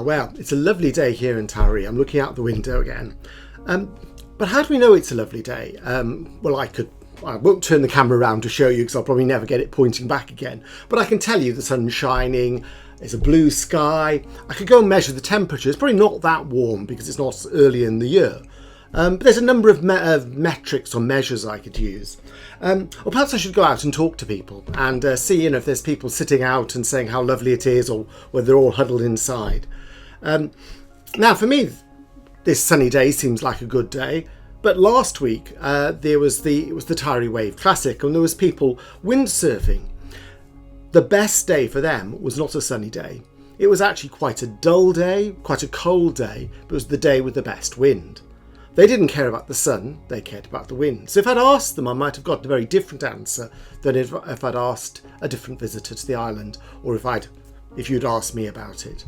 Well, it's a lovely day here in Tarry. I'm looking out the window again. But how do we know it's a lovely day? Well, I won't turn the camera around to show you because I'll probably never get it pointing back again. But I can tell you the sun's shining, it's a blue sky. I could go and measure the temperature. It's probably not that warm because it's not early in the year. But there's a number of metrics or measures I could use. Or perhaps I should go out and talk to people and see if there's people sitting out and saying how lovely it is, or whether they're all huddled inside. Now, for me, this sunny day seems like a good day. But last week it was the Tyree Wave Classic, and there was people windsurfing. The best day for them was not a sunny day. It was actually quite a dull day, quite a cold day, but it was the day with the best wind. They didn't care about the sun, they cared about the wind. So if I'd asked them, I might have got a very different answer than if I'd asked a different visitor to the island, or if you'd asked me about it.